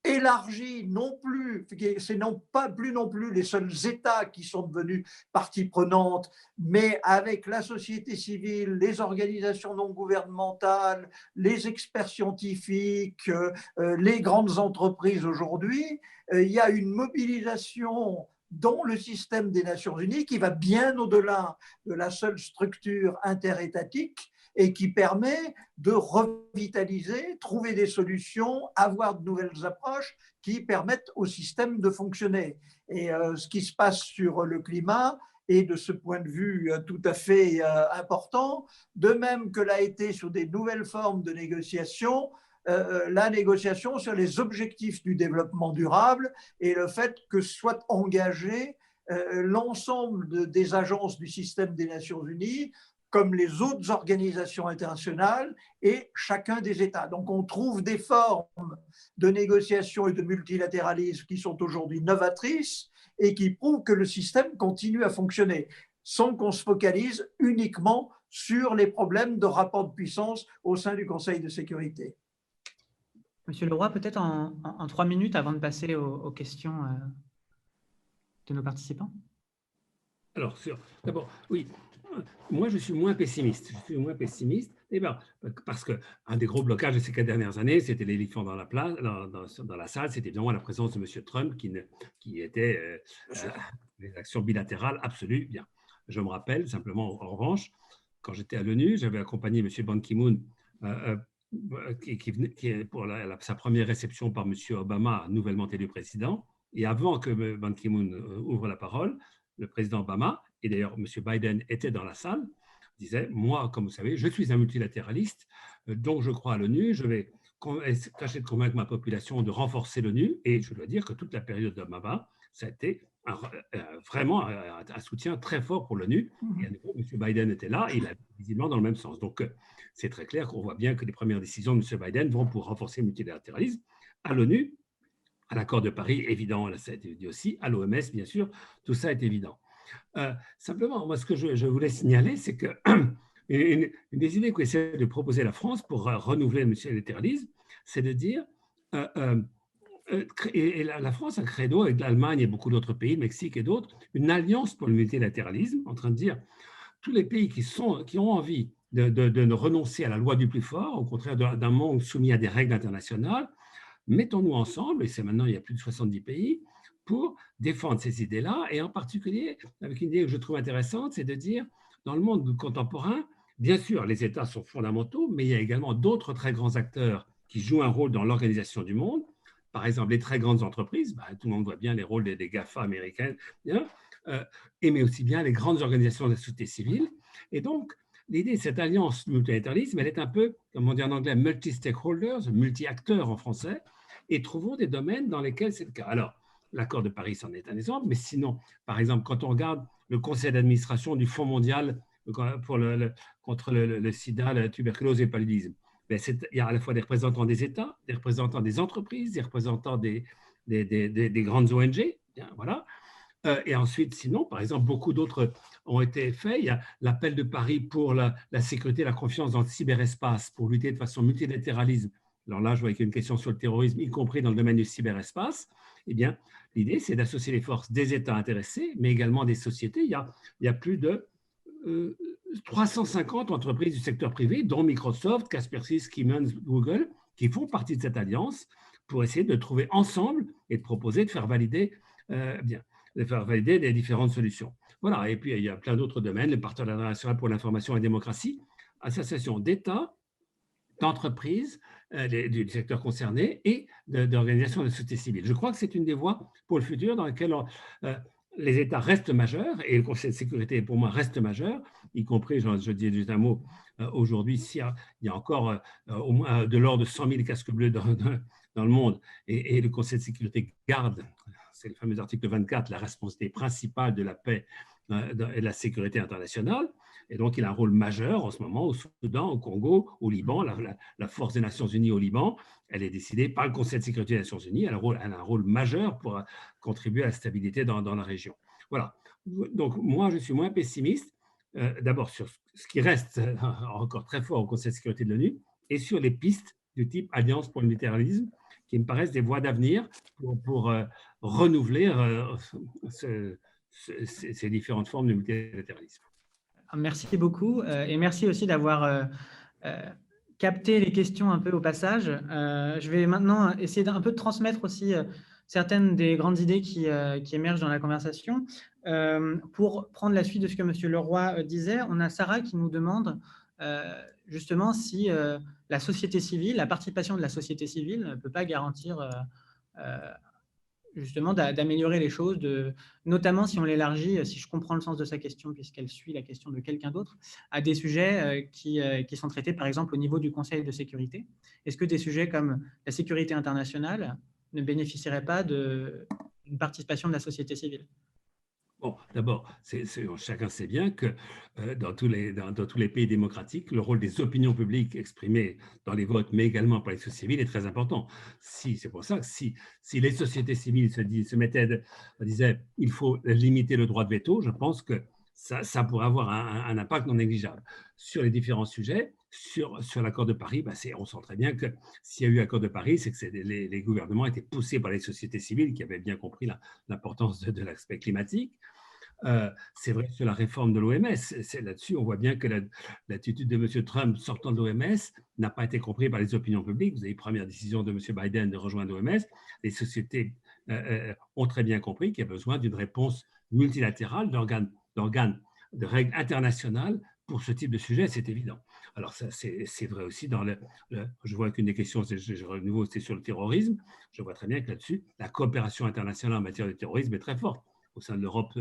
élargi non plus, c'est pas plus non plus les seuls États qui sont devenus partie prenante, mais avec la société civile, les organisations non gouvernementales, les experts scientifiques, les grandes entreprises aujourd'hui, il y a une mobilisation dans le système des Nations unies qui va bien au-delà de la seule structure interétatique et qui permet de revitaliser, trouver des solutions, avoir de nouvelles approches qui permettent au système de fonctionner. Et ce qui se passe sur le climat est de ce point de vue tout à fait important, de même que l'a été sur des nouvelles formes de négociation, la négociation sur les objectifs du développement durable et le fait que soit engagé l'ensemble des agences du système des Nations unies, comme les autres organisations internationales et chacun des États. Donc on trouve des formes de négociation et de multilatéralisme qui sont aujourd'hui novatrices et qui prouvent que le système continue à fonctionner sans qu'on se focalise uniquement sur les problèmes de rapport de puissance au sein du Conseil de sécurité. Monsieur Leroy, peut-être en 3 minutes avant de passer aux questions de nos participants. Alors, d'abord, oui, moi je suis moins pessimiste. Parce qu'un des gros blocages de ces 4 dernières années, c'était l'éléphant dans la salle, c'était évidemment la présence de M. Trump qui était des actions bilatérales absolues. Bien. Je me rappelle simplement, en revanche, quand j'étais à l'ONU, j'avais accompagné M. Ban Ki-moon qui pour sa première réception par M. Obama, nouvellement élu président. Et avant que Ban Ki-moon ouvre la parole, le président Obama, et d'ailleurs M. Biden était dans la salle, disait « Moi, comme vous savez, je suis un multilatéraliste, donc je crois à l'ONU, je vais tâcher de convaincre ma population de renforcer l'ONU. » Et je dois dire que toute la période d'Obama, ça a été vraiment un soutien très fort pour l'ONU. Et à nouveau, M. Biden était là, et il a visiblement dans le même sens. Donc, c'est très clair qu'on voit bien que les premières décisions de M. Biden vont pour renforcer le multilatéralisme à l'ONU, à l'accord de Paris, évident, ça a été dit aussi, à l'OMS, bien sûr, tout ça est évident. Simplement, moi, ce que je voulais signaler, c'est que une des idées qu'essaie de proposer la France pour renouveler le multilatéralisme, c'est de dire, et la France a créé, avec l'Allemagne et beaucoup d'autres pays, le Mexique et d'autres, une alliance pour le multilatéralisme, en train de dire, tous les pays qui ont envie de renoncer à la loi du plus fort, au contraire d'un monde soumis à des règles internationales, mettons-nous ensemble, et c'est maintenant, il y a plus de 70 pays, pour défendre ces idées-là, et en particulier, avec une idée que je trouve intéressante, c'est de dire, dans le monde contemporain, Bien sûr, les États sont fondamentaux, mais il y a également d'autres très grands acteurs qui jouent un rôle dans l'organisation du monde. Par exemple, les très grandes entreprises, tout le monde voit bien les rôles des GAFA américaines, hein, mais aussi bien les grandes organisations de la société civile. Et donc, l'idée de cette alliance multilatéralisme, elle est un peu, comme on dit en anglais, multi-stakeholders, multi-acteurs en français, et trouvons des domaines dans lesquels c'est le cas. Alors, l'accord de Paris, c'en est un exemple, mais sinon, par exemple, quand on regarde le conseil d'administration du Fonds mondial contre le sida, la tuberculose et le paludisme, il y a à la fois des représentants des États, des représentants des entreprises, des représentants des grandes ONG, voilà. Et ensuite, sinon, par exemple, beaucoup d'autres ont été faits. Il y a l'appel de Paris pour la sécurité et la confiance dans le cyberespace, pour lutter de façon multilatéralisme. Alors là, je vois qu'il y a une question sur le terrorisme, y compris dans le domaine du cyberespace. Eh bien, l'idée, c'est d'associer les forces des États intéressés, mais également des sociétés. Il y a plus de 350 entreprises du secteur privé, dont Microsoft, Kaspersky, Siemens, Google, qui font partie de cette alliance pour essayer de trouver ensemble et de proposer de faire valider des différentes solutions. Voilà, et puis il y a plein d'autres domaines, le partenariat national pour l'information et la démocratie, association d'États, d'entreprises, du secteur concerné et d'organisations de la société civile. Je crois que c'est une des voies pour le futur dans laquelle les États restent majeurs et le Conseil de sécurité, pour moi, reste majeur, y compris, je dis juste un mot, aujourd'hui, il y a encore au moins de l'ordre de 100 000 casques bleus dans le monde et le Conseil de sécurité garde, c'est le fameux article 24, la responsabilité principale de la paix et de la sécurité internationale. Et donc, il a un rôle majeur en ce moment au Soudan, au Congo, au Liban. La force des Nations Unies au Liban, elle est décidée par le Conseil de sécurité des Nations Unies. Elle a un rôle majeur pour contribuer à la stabilité dans la région. Voilà. Donc, moi, je suis moins pessimiste, d'abord sur ce qui reste encore très fort au Conseil de sécurité de l'ONU et sur les pistes du type Alliance pour le multilatéralisme, qui me paraissent des voies d'avenir pour renouveler ces différentes formes de multilatéralisme. Merci beaucoup et merci aussi d'avoir capté les questions un peu au passage. Je vais maintenant essayer d'un peu de transmettre aussi certaines des grandes idées qui émergent dans la conversation. Pour prendre la suite de ce que M. Leroy disait, on a Sarah qui nous demande justement si la société civile, la participation de la société civile ne peut pas garantir justement d'améliorer les choses, notamment si on l'élargit, si je comprends le sens de sa question, puisqu'elle suit la question de quelqu'un d'autre, à des sujets qui sont traités, par exemple, au niveau du Conseil de sécurité. Est-ce que des sujets comme la sécurité internationale ne bénéficieraient pas d'une participation de la société civile ? Bon, d'abord, chacun sait bien que dans tous les pays démocratiques, le rôle des opinions publiques exprimées dans les votes, mais également par les sociétés civiles, est très important. C'est pour ça que si les sociétés civiles disaient il faut limiter le droit de veto, je pense que ça pourrait avoir un impact non négligeable. Sur les différents sujets, sur l'accord de Paris, on sent très bien que s'il y a eu accord de Paris, c'est que les gouvernements étaient poussés par les sociétés civiles qui avaient bien compris l'importance de l'aspect climatique. C'est vrai sur la réforme de l'OMS. Là-dessus, on voit bien que l'attitude de M. Trump sortant de l'OMS n'a pas été comprise par les opinions publiques. Vous avez la première décision de M. Biden de rejoindre l'OMS. Les sociétés ont très bien compris qu'il y a besoin d'une réponse multilatérale, de règles internationales pour ce type de sujet, c'est évident. Alors, c'est vrai aussi je vois qu'une des questions, c'est sur le terrorisme. Je vois très bien que là-dessus, la coopération internationale en matière de terrorisme est très forte. Au sein de l'Europe,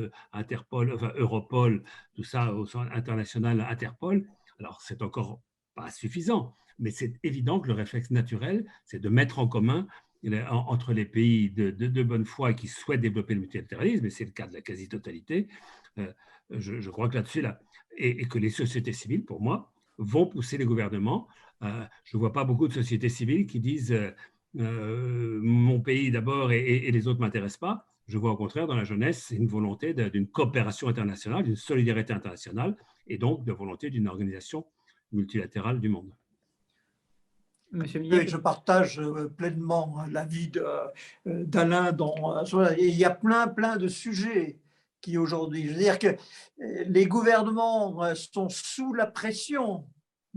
Europol, tout ça, au sein international, Interpol. Alors, c'est encore pas suffisant, mais c'est évident que le réflexe naturel, c'est de mettre en commun entre les pays de bonne foi qui souhaitent développer le multilatéralisme, et c'est le cas de la quasi-totalité. Je crois que là-dessus, et que les sociétés civiles, pour moi, vont pousser les gouvernements. Je ne vois pas beaucoup de sociétés civiles qui disent mon pays d'abord et les autres ne m'intéressent pas. Je vois au contraire dans la jeunesse une volonté d'une coopération internationale, d'une solidarité internationale et donc de volonté d'une organisation multilatérale du monde. Monsieur Millet, je partage pleinement l'avis d'Alain. Il y a plein de sujets qui aujourd'hui, je veux dire que les gouvernements sont sous la pression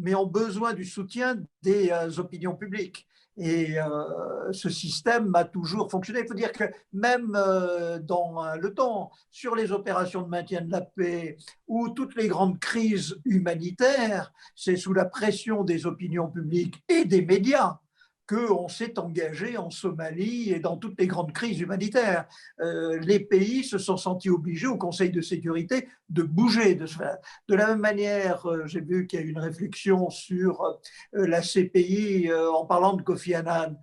mais ont besoin du soutien des opinions publiques. Et ce système a toujours fonctionné. Il faut dire que même dans le temps, sur les opérations de maintien de la paix ou toutes les grandes crises humanitaires, c'est sous la pression des opinions publiques et des médias qu'on s'est engagé en Somalie et dans toutes les grandes crises humanitaires. Les pays se sont sentis obligés au Conseil de sécurité de bouger. De la même manière, j'ai vu qu'il y a eu une réflexion sur la CPI en parlant de Kofi Annan.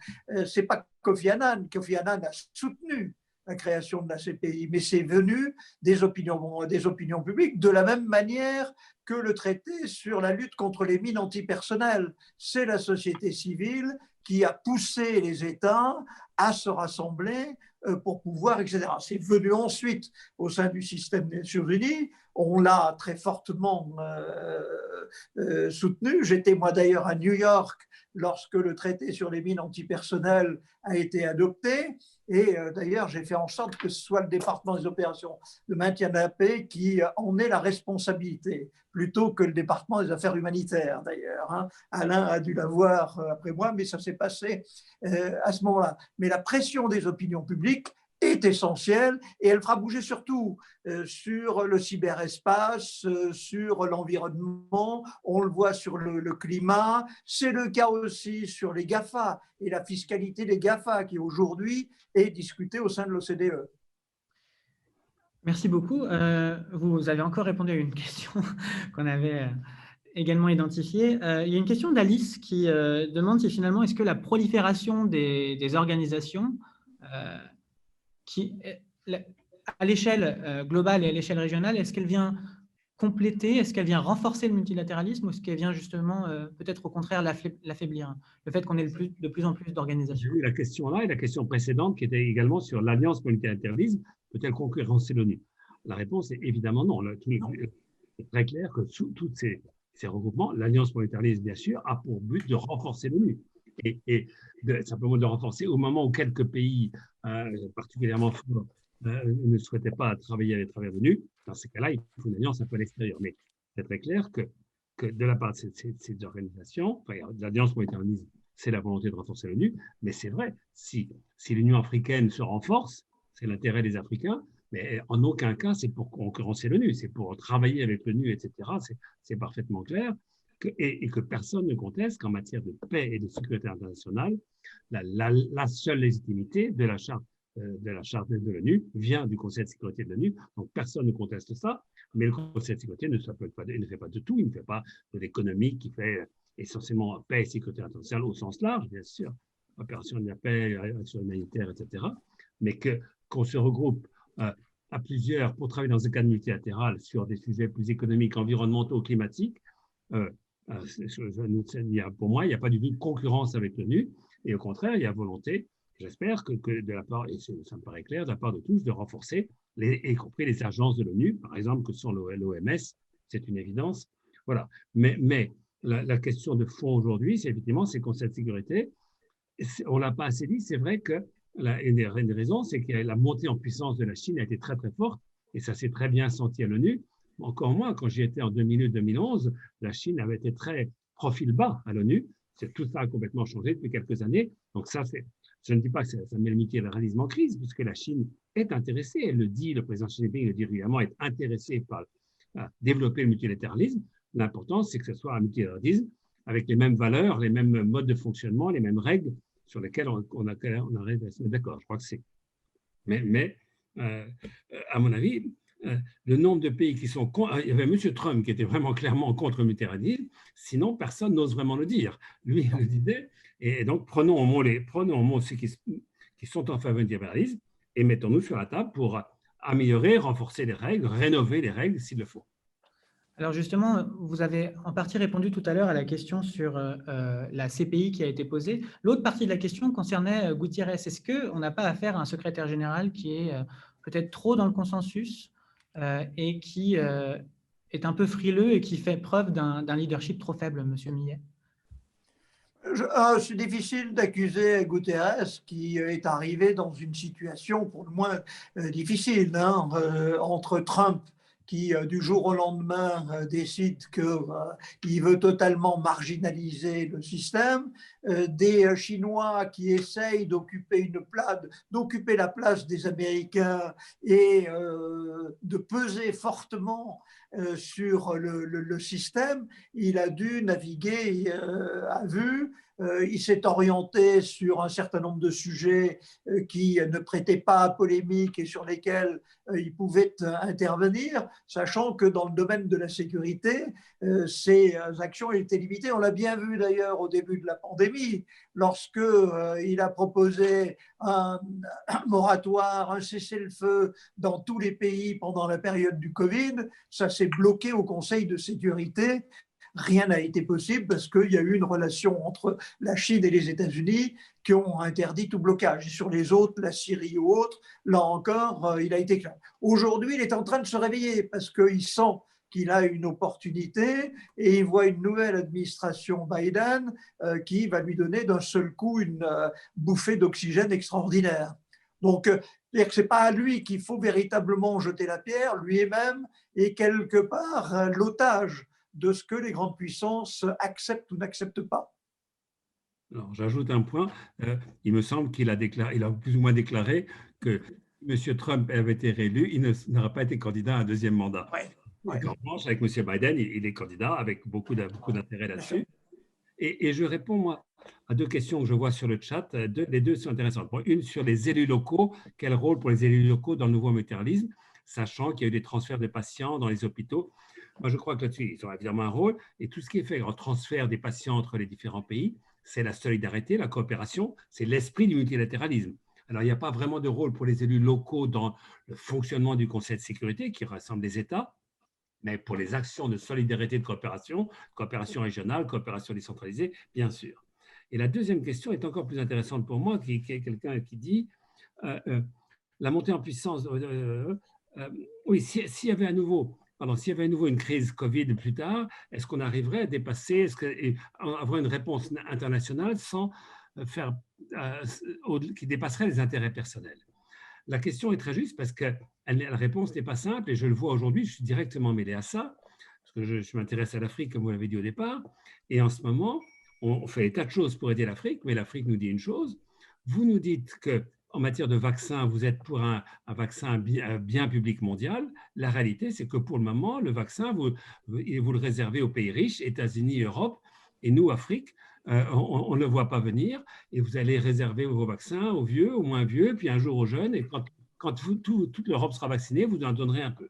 C'est pas Kofi Annan. Kofi Annan a soutenu la création de la CPI, mais c'est venu des opinions publiques, de la même manière que le traité sur la lutte contre les mines antipersonnelles. C'est la société civile qui a poussé les États à se rassembler pour pouvoir, etc. C'est venu ensuite au sein du système des Nations Unies. On l'a très fortement soutenu. J'étais moi d'ailleurs à New York lorsque le traité sur les mines antipersonnelles a été adopté. Et d'ailleurs, j'ai fait en sorte que ce soit le département des opérations de maintien de la paix qui en ait la responsabilité, plutôt que le département des affaires humanitaires, d'ailleurs. Hein. Alain a dû l'avoir après moi, mais ça s'est passé à ce moment-là. Mais la pression des opinions publiques est essentielle et elle fera bouger surtout sur le cyberespace, sur l'environnement, on le voit sur le climat, c'est le cas aussi sur les GAFA et la fiscalité des GAFA qui aujourd'hui est discutée au sein de l'OCDE. Merci beaucoup. Vous avez encore répondu à une question qu'on avait également identifiée. Il y a une question d'Alice qui demande si finalement, est-ce que la prolifération des organisations à l'échelle globale et à l'échelle régionale, est-ce qu'elle vient compléter, est-ce qu'elle vient renforcer le multilatéralisme ou est-ce qu'elle vient justement peut-être au contraire l'affaiblir, le fait qu'on ait de plus en plus d'organisations? J'ai eu la question là et la question précédente qui était également sur l'Alliance pour le multilatéralisme peut-elle concurrencer l'ONU? La réponse est évidemment non. C'est très clair que sous tous ces regroupements, l'Alliance pour le multilatéralisme, bien sûr, a pour but de renforcer l'ONU et simplement de le renforcer au moment où quelques pays particulièrement forts ne souhaitaient pas travailler avec travers l'ONU. Dans ces cas-là, il faut une alliance un peu à l'extérieur. Mais c'est très clair que de la part de ces organisations, l'Alliance pour le multilatéralisme, c'est la volonté de renforcer l'ONU, mais c'est vrai, si l'Union africaine se renforce, c'est l'intérêt des Africains, mais en aucun cas c'est pour concurrencer l'ONU, c'est pour travailler avec l'ONU, etc. C'est parfaitement clair, et que personne ne conteste qu'en matière de paix et de sécurité internationale, la seule légitimité de la charte de l'ONU vient du Conseil de sécurité de l'ONU, donc personne ne conteste ça, mais le Conseil de sécurité ne fait pas de tout, il ne fait pas de l'économie qui fait essentiellement paix et sécurité internationale au sens large, bien sûr, opération de la paix, action humanitaire, etc., mais qu'on se regroupe à plusieurs pour travailler dans un cadre multilatéral sur des sujets plus économiques, environnementaux, climatiques, pour moi, il n'y a pas du tout de concurrence avec l'ONU, et au contraire, il y a volonté, j'espère, que de la part, et ça me paraît clair, de la part de tous, de renforcer, y compris les agences de l'ONU, par exemple, que sont l'OMS, c'est une évidence. Voilà. Mais la question de fond aujourd'hui, c'est effectivement ces conseils de sécurité. On ne l'a pas assez dit, c'est vrai que une des raisons, c'est que la montée en puissance de la Chine a été très, très forte, et ça s'est très bien senti à l'ONU. Encore moins, quand j'y étais en 2008-2011, la Chine avait été très profil bas à l'ONU. Tout ça a complètement changé depuis quelques années. Donc ça, je ne dis pas que ça met le multilatéralisme en crise, puisque la Chine est intéressée, elle le dit, le président Xi Jinping le dit régulièrement, est intéressé par développer le multilatéralisme. L'important, c'est que ce soit un multilatéralisme avec les mêmes valeurs, les mêmes modes de fonctionnement, les mêmes règles sur lesquelles on arrive à se mettre d'accord. Je crois que c'est. Mais à mon avis, le nombre de pays qui sont contre, il y avait M. Trump qui était vraiment clairement contre le multilatéralisme, sinon personne n'ose vraiment le dire. Lui, il le disait, et donc prenons au mot ceux qui sont en faveur du multilatéralisme et mettons-nous sur la table pour améliorer, renforcer les règles, rénover les règles s'il le faut. Alors justement, vous avez en partie répondu tout à l'heure à la question sur la CPI qui a été posée. L'autre partie de la question concernait Guterres. Est-ce qu'on n'a pas affaire à un secrétaire général qui est peut-être trop dans le consensus et qui est un peu frileux et qui fait preuve d'un leadership trop faible, M. Millet? C'est difficile d'accuser Guterres qui est arrivé dans une situation pour le moins difficile, hein, entre Trump qui, du jour au lendemain, décide qu'il veut totalement marginaliser le système, des Chinois qui essayent d'occuper la place des Américains et de peser fortement sur le système. Il a dû naviguer à vue. Il s'est orienté sur un certain nombre de sujets qui ne prêtaient pas à polémique et sur lesquels il pouvait intervenir, sachant que dans le domaine de la sécurité, ses actions étaient limitées. On l'a bien vu d'ailleurs au début de la pandémie, lorsque il a proposé un moratoire, un cessez-le-feu dans tous les pays pendant la période du Covid. Ça s'est bloqué au Conseil de sécurité. Rien n'a été possible parce qu'il y a eu une relation entre la Chine et les États-Unis qui ont interdit tout blocage. Et sur les autres, la Syrie ou autre, là encore, il a été clair. Aujourd'hui, il est en train de se réveiller parce qu'il sent qu'il a une opportunité et il voit une nouvelle administration Biden qui va lui donner d'un seul coup une bouffée d'oxygène extraordinaire. Donc, ce n'est pas à lui qu'il faut véritablement jeter la pierre, lui-même est quelque part l'otage de ce que les grandes puissances acceptent ou n'acceptent pas. Alors, j'ajoute un point. Il me semble qu'il a plus ou moins déclaré que si M. Trump avait été réélu, il n'aurait pas été candidat à un deuxième mandat. Ouais. En revanche, avec M. Biden, il est candidat avec beaucoup d'intérêt là-dessus. Et je réponds, moi, à deux questions que je vois sur le chat. Les deux sont intéressantes. Bon, une sur les élus locaux. Quel rôle pour les élus locaux dans le nouveau multilatéralisme, sachant qu'il y a eu des transferts de patients dans les hôpitaux? Moi, je crois que là-dessus, ils ont évidemment un rôle. Et tout ce qui est fait en transfert des patients entre les différents pays, c'est la solidarité, la coopération, c'est l'esprit du multilatéralisme. Alors, il n'y a pas vraiment de rôle pour les élus locaux dans le fonctionnement du Conseil de sécurité qui rassemble les États, mais pour les actions de solidarité, de coopération régionale, coopération décentralisée, bien sûr. Et la deuxième question est encore plus intéressante pour moi, qui est quelqu'un qui dit la montée en puissance. Oui, s'il y avait à nouveau une crise Covid plus tard, est-ce qu'on arriverait à dépasser, et avoir une réponse internationale sans qui dépasserait les intérêts personnels? La question est très juste parce que la réponse n'est pas simple et je le vois aujourd'hui, je suis directement mêlé à ça, parce que je m'intéresse à l'Afrique, comme vous l'avez dit au départ, et en ce moment, on fait des tas de choses pour aider l'Afrique, mais l'Afrique nous dit une chose, vous nous dites qu'en matière de vaccins, vous êtes pour un vaccin bien public mondial. La réalité, c'est que pour le moment, le vaccin, vous le réservez aux pays riches, États-Unis, Europe, et nous, Afrique, on ne le voit pas venir, et vous allez réserver vos vaccins aux vieux, aux moins vieux, puis un jour aux jeunes, et quand toute l'Europe sera vaccinée, vous en donnerez un peu.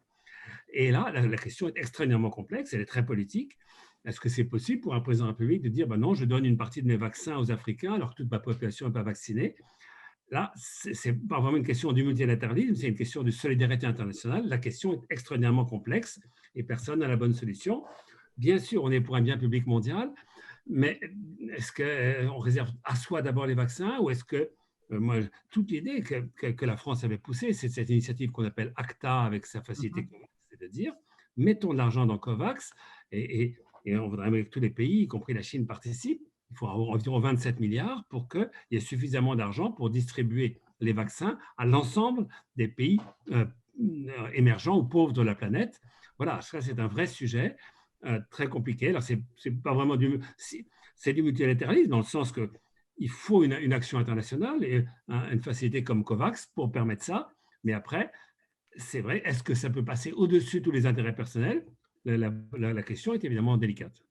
Et là, la question est extrêmement complexe, elle est très politique. Est-ce que c'est possible pour un président de la République de dire non, je donne une partie de mes vaccins aux Africains alors que toute ma population n'est pas vaccinée? Là, ce n'est pas vraiment une question du multilatéralisme, c'est une question de solidarité internationale. La question est extrêmement complexe et personne n'a la bonne solution. Bien sûr, on est pour un bien public mondial, mais est-ce qu'on réserve à soi d'abord les vaccins ou est-ce que moi, toute l'idée que la France avait poussée, c'est cette initiative qu'on appelle ACTA avec sa facilité, c'est-à-dire mettons de l'argent dans COVAX et on voudrait que tous les pays, y compris la Chine, participent. Il faut environ 27 milliards pour qu'il y ait suffisamment d'argent pour distribuer les vaccins à l'ensemble des pays émergents ou pauvres de la planète. Voilà, ça c'est un vrai sujet très compliqué. Alors, c'est pas vraiment c'est du multilatéralisme dans le sens qu'il faut une action internationale et une facilité comme COVAX pour permettre ça. Mais après, c'est vrai, est-ce que ça peut passer au-dessus de tous les intérêts personnels? La question est évidemment délicate.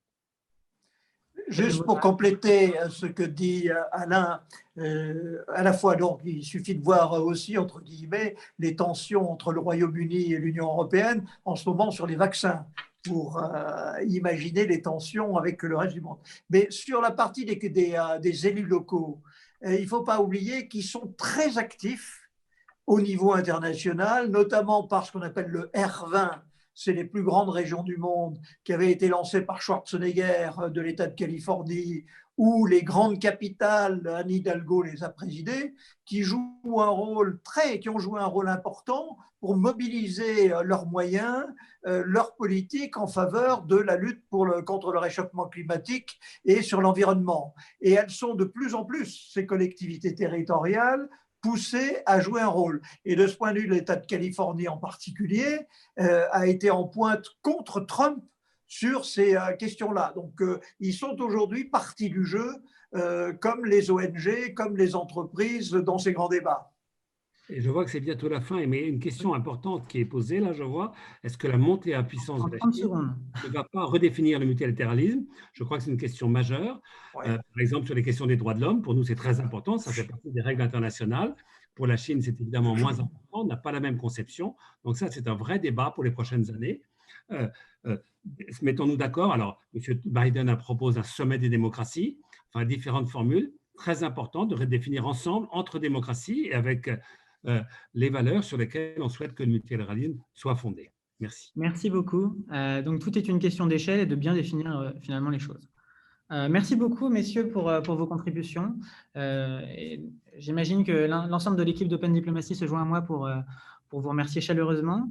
Juste pour compléter ce que dit Alain, à la fois, donc, il suffit de voir aussi, entre guillemets, les tensions entre le Royaume-Uni et l'Union européenne en ce moment sur les vaccins, pour imaginer les tensions avec le reste du monde. Mais sur la partie des élus locaux, il ne faut pas oublier qu'ils sont très actifs au niveau international, notamment par ce qu'on appelle le R20, c'est les plus grandes régions du monde, qui avaient été lancées par Schwarzenegger de l'État de Californie, où les grandes capitales, Anne Hidalgo les a présidées, qui ont joué un rôle important pour mobiliser leurs moyens, leur politique en faveur de la lutte contre le réchauffement climatique et sur l'environnement. Et elles sont de plus en plus, ces collectivités territoriales, poussé à jouer un rôle. Et de ce point de vue, l'État de Californie en particulier a été en pointe contre Trump sur ces questions-là. Donc, ils sont aujourd'hui partie du jeu, comme les ONG, comme les entreprises dans ces grands débats. Et je vois que c'est bientôt la fin, mais une question importante qui est posée là, je vois, est-ce que la montée à puissance En de la 30 Chine secondes. ne va pas redéfinir le multilatéralisme? Je crois que c'est une question majeure. Ouais. Par exemple, sur les questions des droits de l'homme, pour nous, c'est très important, ça fait partie des règles internationales. Pour la Chine, c'est évidemment moins important, on n'a pas la même conception. Donc ça, c'est un vrai débat pour les prochaines années. Mettons-nous d'accord. Alors, M. Biden a proposé un sommet des démocraties, enfin différentes formules, très importantes de redéfinir ensemble entre démocraties et avec les valeurs sur lesquelles on souhaite que le multilatéralisme soit fondé. Merci. Merci beaucoup. Donc, tout est une question d'échelle et de bien définir finalement les choses. Merci beaucoup, messieurs, pour vos contributions. J'imagine que l'ensemble de l'équipe d'Open Diplomacy se joint à moi pour vous remercier chaleureusement.